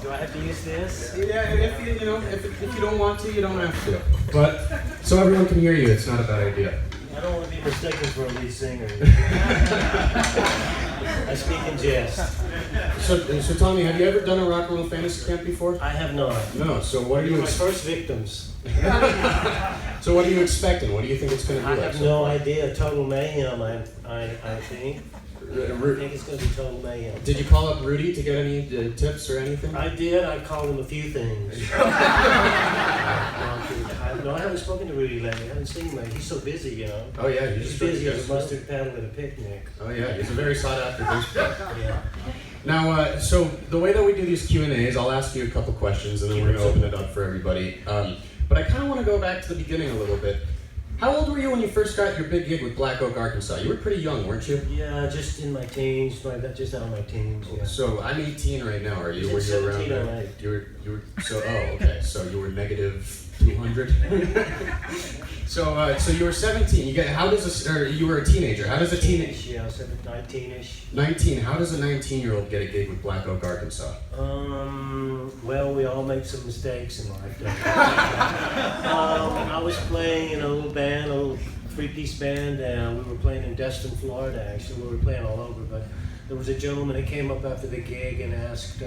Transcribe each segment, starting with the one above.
Do I have to use this? Yeah, if you don't want to, you don't have to. But so everyone can hear you, it's not a bad idea. I don't want to be mistaken for a lead singer. I speak in jest. So Tommy, have you ever done a rock and roll fantasy camp before? I have not. No. So what are you? My first victims. So what are you expecting? What do you think it's going to be I like? have no idea. Total mayhem. I think. I think it's going to be total mayhem. Did you call up Rudy to get any tips or anything? I did. I called him a few things. No, I haven't spoken to Rudy lately. I haven't seen him lately. He's so busy, you know. Oh yeah, he's busy as a mustard paddle at a picnic. Oh yeah, he's a very sought after bass player. Yeah. Now, so the way that we do these Q&As, I'll ask you a couple questions and then we're going to open it up for everybody. But I kind of want to go back to the beginning a little bit. How old were you when you first got your big gig with Black Oak, Arkansas? You were pretty young, weren't you? Yeah, just in my teens, just out of my teens. Yeah. So I'm 18 right now. Are you? Were you around there? You were. So okay. So you were negative 200. So you were 17. You were a teenager. How does a teenager? Yeah, 19-ish. 19. How does a 19-year-old get a gig with Black Oak, Arkansas? Well, we all make some mistakes in life. I was playing in a little band, a little three-piece band, and we were playing in Destin, Florida. Actually, we were playing all over, but there was a gentleman that came up after the gig and asked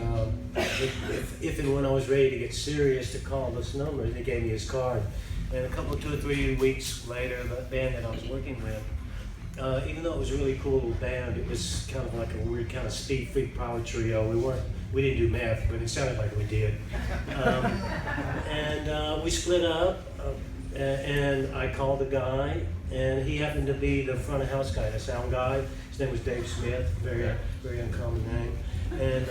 if and when I was ready to get serious to call this number. They gave me his card. And a couple, 2 or 3 weeks later, the band that I was working with, even though it was a really cool band, it was kind of like a weird kind of speed freak power trio. We didn't do meth, but it sounded like we did. And we split up, and I called the guy, and he happened to be the front of house guy, the sound guy. His name was Dave Smith, very uncommon name. And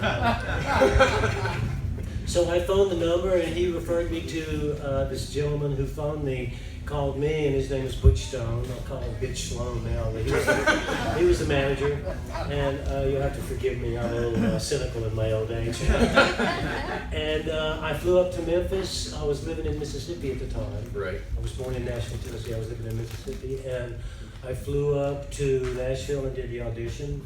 so I phoned the number, and he referred me to this gentleman who called me, and his name was Butch Stone. I'll call him Bitch Sloan now, but he was the manager, and you'll have to forgive me, I'm a little cynical in my old age. And I flew up to Memphis. I was living in Mississippi at the time. Right. I was born in Nashville, Tennessee. I was living in Mississippi, and I flew up to Nashville and did the audition.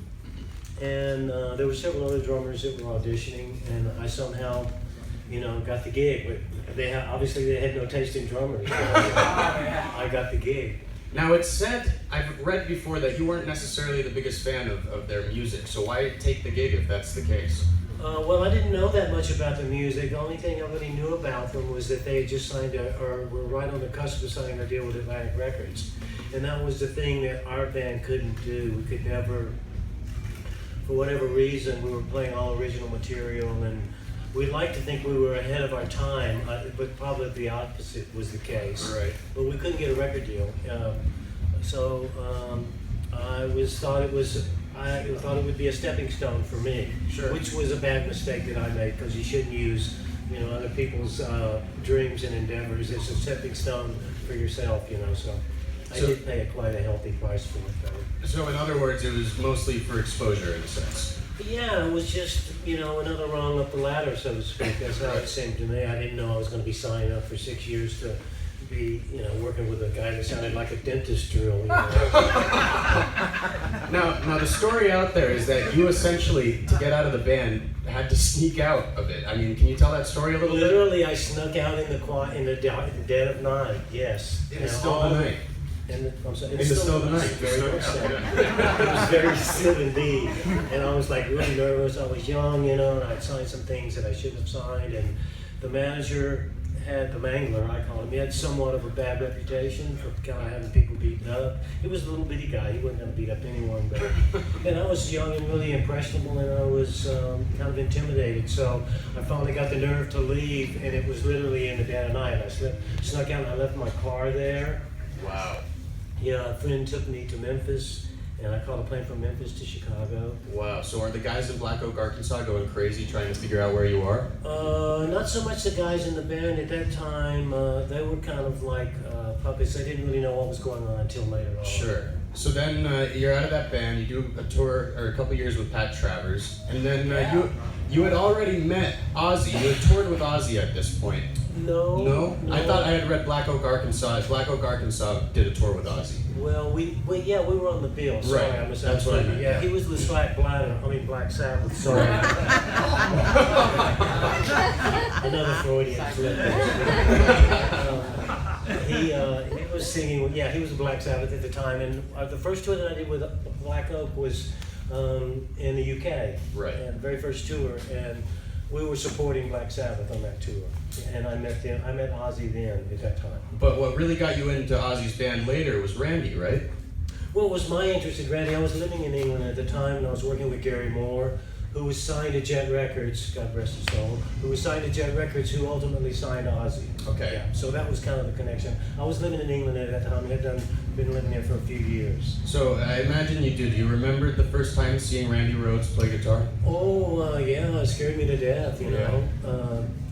And there were several other drummers that were auditioning, and I somehow, got the gig. But obviously they had no taste in drummers. So I got the gig. Now it's said, I've read before that you weren't necessarily the biggest fan of their music, so why take the gig if that's the case? Well, I didn't know that much about the music. The only thing I really knew about them was that they had just signed or were right on the cusp of signing a deal with Atlantic Records. And that was the thing that our band couldn't do. We could never, for whatever reason, we were playing all original material, and we'd like to think we were ahead of our time, but probably the opposite was the case. Right. But we couldn't get a record deal. So I thought it would be a stepping stone for me, Sure. Which was a bad mistake that I made, because you shouldn't use other people's dreams and endeavors as a stepping stone for yourself. So I did pay quite a healthy price for it, though. So in other words, it was mostly for exposure in a sense. Yeah, it was just, another rung up the ladder, so to speak. That's how it seemed to me. I didn't know I was going to be signing up for 6 years to be, working with a guy that sounded like a dentist drill. Now the story out there is that you essentially, to get out of the band, had to sneak out of it. I mean, can you tell that story a little bit? Literally, I snuck out in the dead of night, yes. In the still of the night. In the still of the night. Very much so. It was very still indeed. And I was like really nervous. I was young, and I'd signed some things that I shouldn't have signed. And the manager had, the mangler, I call him, he had somewhat of a bad reputation for kind of having people beaten up. He was a little bitty guy. He wasn't going to beat up anyone. And I was young and really impressionable, and I was kind of intimidated. So I finally got the nerve to leave, and it was literally in the dead of night. I snuck out, and I left my car there. Wow. Yeah, a friend took me to Memphis, and I caught a plane from Memphis to Chicago. Wow, so are the guys in Black Oak, Arkansas going crazy trying to figure out where you are? Not so much the guys in the band. At that time, they were kind of like puppets. They didn't really know what was going on until later on. Sure. So then you're out of that band. You do a tour or a couple years with Pat Travers, and then you had already met Ozzy. You had toured with Ozzy at this point. No. I thought I had read Black Oak, Arkansas. Black Oak, Arkansas did a tour with Ozzy. Well, we were on the bill. Sorry, Right. I That's what I meant. Yeah, he was with Black Sabbath. Sorry. Another Freudian slip. He was singing. Yeah, he was with Black Sabbath at the time, and the first tour that I did with Black Oak was in the UK. Right. And the very first tour, and we were supporting Black Sabbath on that tour. And I met Ozzy then at that time. But what really got you into Ozzy's band later was Randy, right? Well, it was my interest in Randy. I was living in England at the time, and I was working with Gary Moore, who was signed to Jet Records, God rest his soul, who was signed to Jet Records, who ultimately signed Ozzy. Okay. Yeah, so that was kind of the connection. I was living in England at that time. I had been living there for a few years. So I imagine you do. Do you remember the first time seeing Randy Rhoads play guitar? Oh, yeah, it scared me to death, you know.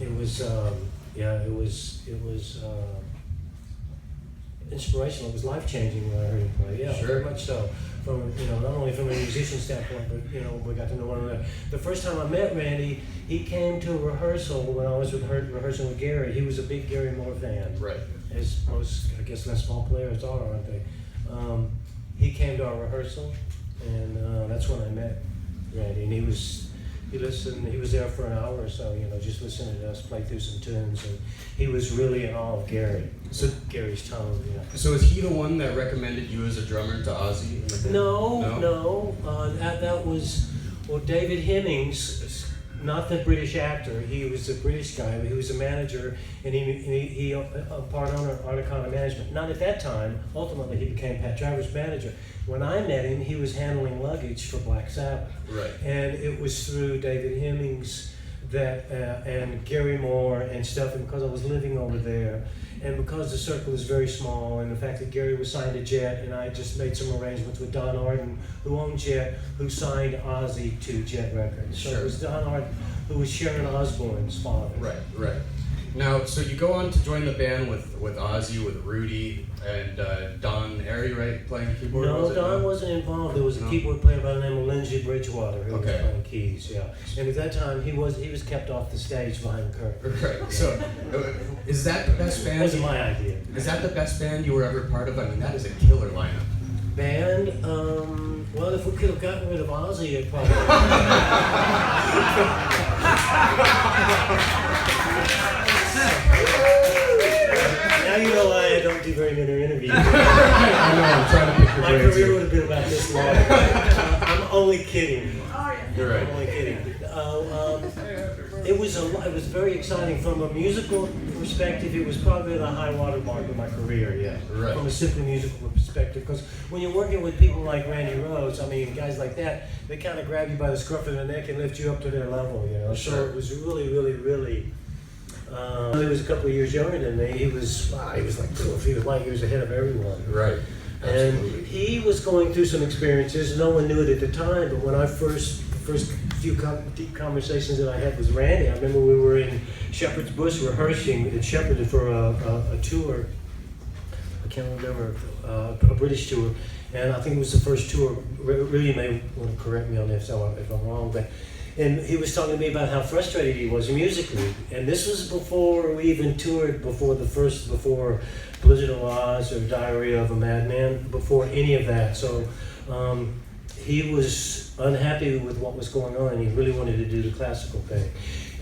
It was inspirational. It was life-changing when I heard him play. Yeah, Sure. very much so. From not only from a musician standpoint, but we got to know one another. The first time I met Randy, he came to a rehearsal when I was rehearsing with Gary. He was a big Gary Moore fan. Right. As most, I guess, Les Paul players are, aren't they? He came to our rehearsal, and that's when I met Randy. And he listened. He was there for an hour or so, just listening to us play through some tunes, and he was really in awe of Gary. So Gary's tone, yeah. So is he the one that recommended you as a drummer to Ozzy? No. That was David Hemmings, not the British actor. He was a British guy. He was a manager, and he a part owner of Articana Management. Not at that time. Ultimately, he became Pat Travers' manager. When I met him, he was handling luggage for Black Sabbath. Right. And it was through David Hemmings and Gary Moore and stuff, and because I was living over there, and because the circle is very small, and the fact that Gary was signed to Jet, and I just made some arrangements with Don Arden, who owned Jet, who signed Ozzy to Jet Records. So Sure. it was Don Arden, who was Sharon Osbourne's father. Right. Now, so you go on to join the band with Ozzy, with Rudy, and Don Airy, right, playing keyboard? No, Don wasn't involved. There was a keyboard player by the name of Lindsey Bridgewater who was playing keys. Yeah, and at that time he was kept off the stage behind the curtain. Right. So, is that the best band? It wasn't my idea. Is that the best band you were ever part of? I mean, that is a killer lineup. Band? Well, if we could have gotten rid of Ozzy, it probably. Now you know why I don't do very many interviews. I know, I'm trying to pick your My brains career here. would have been about this long. I'm only kidding. You're right. I'm only kidding. It was very exciting from a musical perspective. It was probably the high water mark of my career, yeah. Right. From a simply musical perspective, because when you're working with people like Randy Rhoads, I mean, guys like that, they kind of grab you by the scruff of the neck and lift you up to their level, Sure. So it was really. He was a couple of years younger than me. He was like 2 or 3 light years ahead of everyone. Right. And Absolutely. he was going through some experiences. No one knew it at the time, but when I first few deep conversations that I had with Randy, I remember we were in Shepherd's Bush rehearsing in Shepherd for a tour. I can't remember, a British tour, and I think it was the first tour. Rudy may want to correct me on this if I'm wrong, and he was talking to me about how frustrated he was musically. And this was before we even toured, before Blizzard of Oz or Diary of a Madman, before any of that. So he was unhappy with what was going on, and he really wanted to do the classical thing.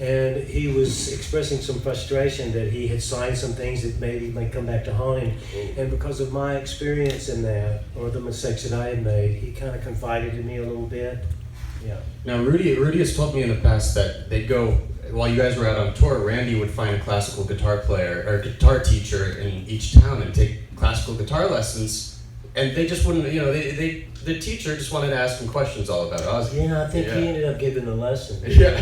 And he was expressing some frustration that he had signed some things that maybe might come back to haunt him. And because of my experience in that, or the mistakes that I had made, he kind of confided in me a little bit. Yeah. Now, Rudy has told me in the past that they'd go, while you guys were out on tour, Randy would find a classical guitar player or guitar teacher in each town and take classical guitar lessons, and they just wouldn't, the teacher just wanted to ask him questions all about Ozzy. Yeah, I think he ended up giving the lesson. Yeah.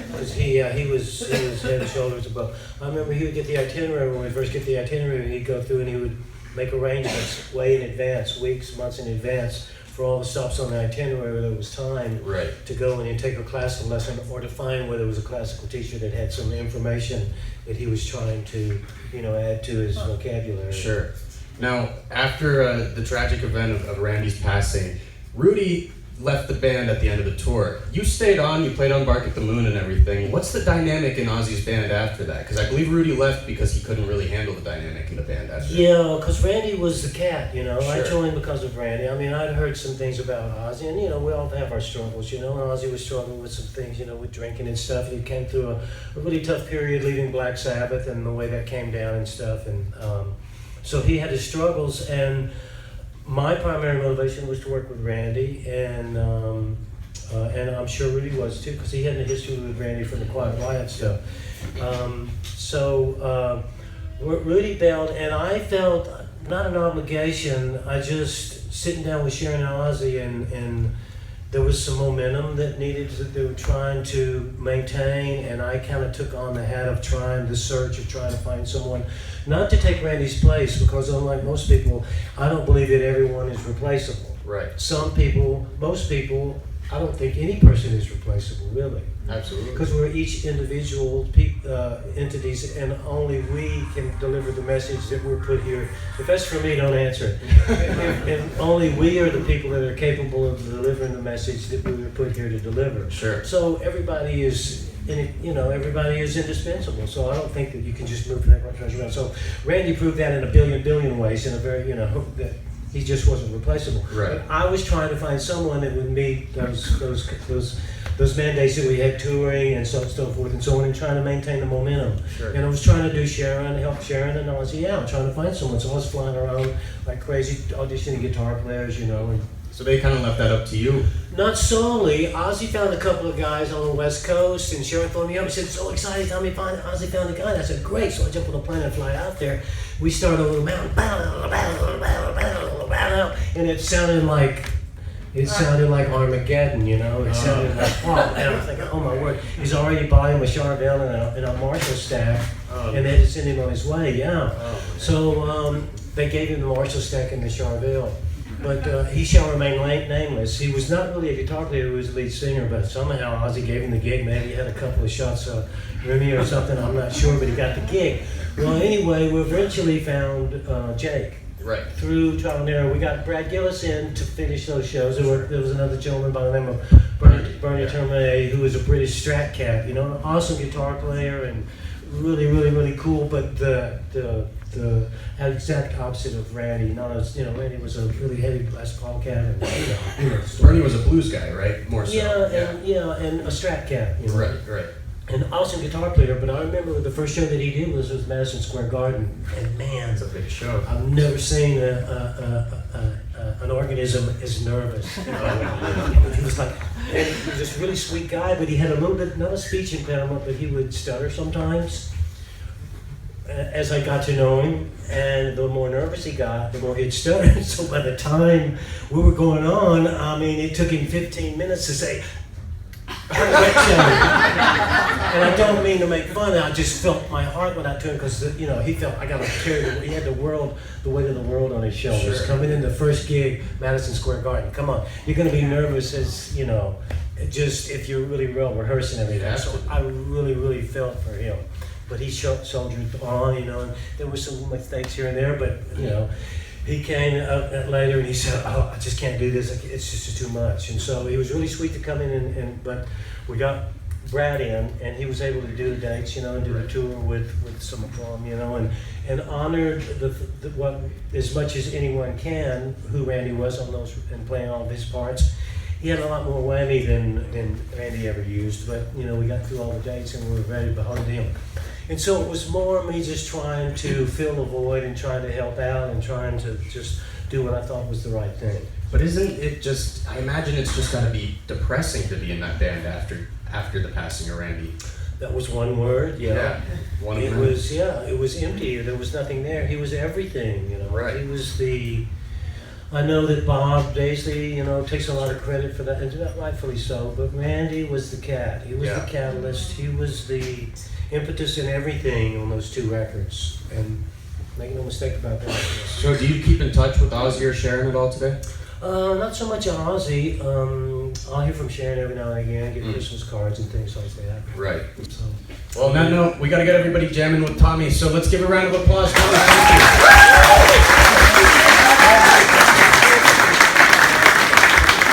Because he was head and shoulders above. I remember he would get the itinerary, when we first get the itinerary, he'd go through and he would make arrangements way in advance, weeks, months in advance, for all the stops on the itinerary where there was time to go in and take a classical lesson, or to find where there was a classical teacher that had some information that he was trying to, add to his vocabulary. Sure. Now, after the tragic event of Randy's passing, Rudy left the band at the end of the tour. You stayed on, you played on Bark at the Moon and everything. What's the dynamic in Ozzy's band after that? Because I believe Rudy left because he couldn't really handle the dynamic in the band after that. Yeah, because Randy was the cat, you know. Sure. I joined because of Randy. I mean, I'd heard some things about Ozzy, and, you know, we all have our struggles, you know. And Ozzy was struggling with some things, you know, with drinking and stuff. He came through a really tough period leaving Black Sabbath and the way that came down and stuff. And so he had his struggles, and my primary motivation was to work with Randy, and I'm sure Rudy was too, because he had a history with Randy from the Quiet Riot stuff. Rudy bailed, and I felt not an obligation. I just sitting down with Sharon and Ozzy, and there was some momentum that they were trying to maintain, and I kind of took on the hat of trying to find someone, not to take Randy's place, because unlike most people, I don't believe that everyone is replaceable. Right. Some people, most people, I don't think any person is replaceable, really. Absolutely. Because we're each individual entities, and only we can deliver the message that we're put here. If that's for me, don't answer it. if only we are the people that are capable of delivering the message that we were put here to deliver. Sure. So everybody is, everybody is indispensable. So I don't think that you can just move that much around. So Randy proved that in a billion ways, in a very, that he just wasn't replaceable. Right. But I was trying to find someone that would meet those mandates that we had, touring and so forth and so on, and trying to maintain the momentum. Sure. And I was trying to help Sharon and Ozzy out, trying to find someone. So I was flying around like crazy, auditioning guitar players, and So they kind of left that up to you. not solely. Ozzy found a couple of guys on the West Coast, and Sharon phoned me up and said, "So excited, Tommy, Ozzy found a guy." And I said, "Great." So I jumped on a plane and fly out there. We started a little mountain, and it sounded like Armageddon, It sounded like, oh man, I'm thinking, oh my word, he's already buying a Charvel and a Marshall stack, and they had to send him on his way, yeah. So they gave him the Marshall stack and the Charvel. But he shall remain nameless. He was not really a guitar player, he was a lead singer, but somehow Ozzy gave him the gig. Maybe he had a couple of shots of Remy or something, I'm not sure, but he got the gig. Well, anyway, we eventually found Jake. Right. Through trial and error. We got Brad Gillis in to finish those shows. There was another gentleman by the name of Bernie Terme, who was a British Strat cat, an awesome guitar player and really cool, but the exact opposite of Randy. Randy was a really heavy Les Paul cat, and Bernie was a blues guy, right? More so. And a Strat cat. Right. An awesome guitar player, but I remember the first show that he did was Madison Square Garden, and man, It's a big show. I've never seen an organism as nervous. He was like, and he was this really sweet guy, but he had a little bit, not a speech impediment, but he would stutter sometimes. As I got to know him, and the more nervous he got, the more he'd stutter. So by the time we were going on, it took him 15 minutes to say, and I don't mean to make fun. I just felt my heart went out to him because he felt I got carried. He had the weight of the world on his shoulders. Sure. Coming in the first gig, Madison Square Garden. Come on, you're going to be nervous as just if you're really real rehearsing everything. So I really felt for him, but he soldiered on. And there were some mistakes here and there, but He came up later and he said, "Oh, I just can't do this. It's just too much." And so he was really sweet to come in, but we got Brad in, and he was able to do the dates, and do the tour with some of them, and honored what as much as anyone can who Randy was on those and playing all of his parts. He had a lot more whammy than Randy ever used, but we got through all the dates and we were ready behind him. And so it was more me just trying to fill the void and trying to help out and trying to just do what I thought was the right thing. But isn't it just, I imagine it's just got to be depressing to be in that band after the passing of Randy. That was one word, yeah. It was empty. There was nothing there. He was everything, Right. He was I know that Bob Daisley, takes a lot of credit for that, and rightfully so, but Randy was the cat. He was the catalyst. He was the impetus in everything on those two records, and make no mistake about that. So do you keep in touch with Ozzy or Sharon at all today? Not so much Ozzy. I'll hear from Sharon every now and again, get Christmas cards and things like that. Right. So. Well, on that note, we got to get everybody jamming with Tommy, so let's give a round of applause. Tommy, thank you.